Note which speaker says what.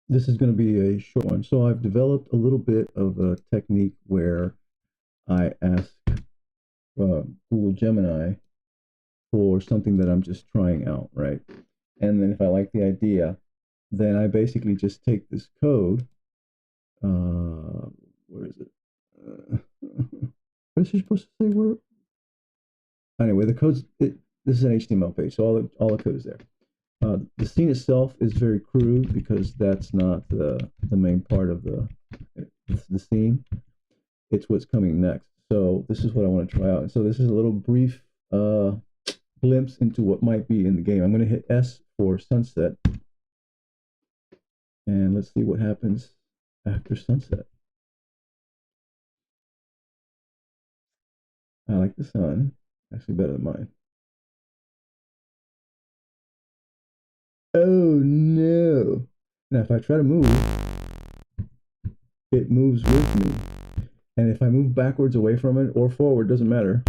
Speaker 1: This is going to be a short one. So I've developed a little bit of a technique where I ask Google Gemini for something that I'm just trying out, right? And then if I like the idea, then I basically just take this code. Where is it? What is it supposed to say? Where? Anyway, this is an HTML page, so all the code is there. The scene itself is very crude because that's not the main part of the scene. It's what's coming next. So this is what I want to try out. And so this is a little brief glimpse into what might be in the game. I'm going to hit S for sunset, and let's see what happens after sunset. I like the sun, actually better than mine. Oh no! Now if I try to move, it moves with me. And if I move backwards away from it or forward, doesn't matter.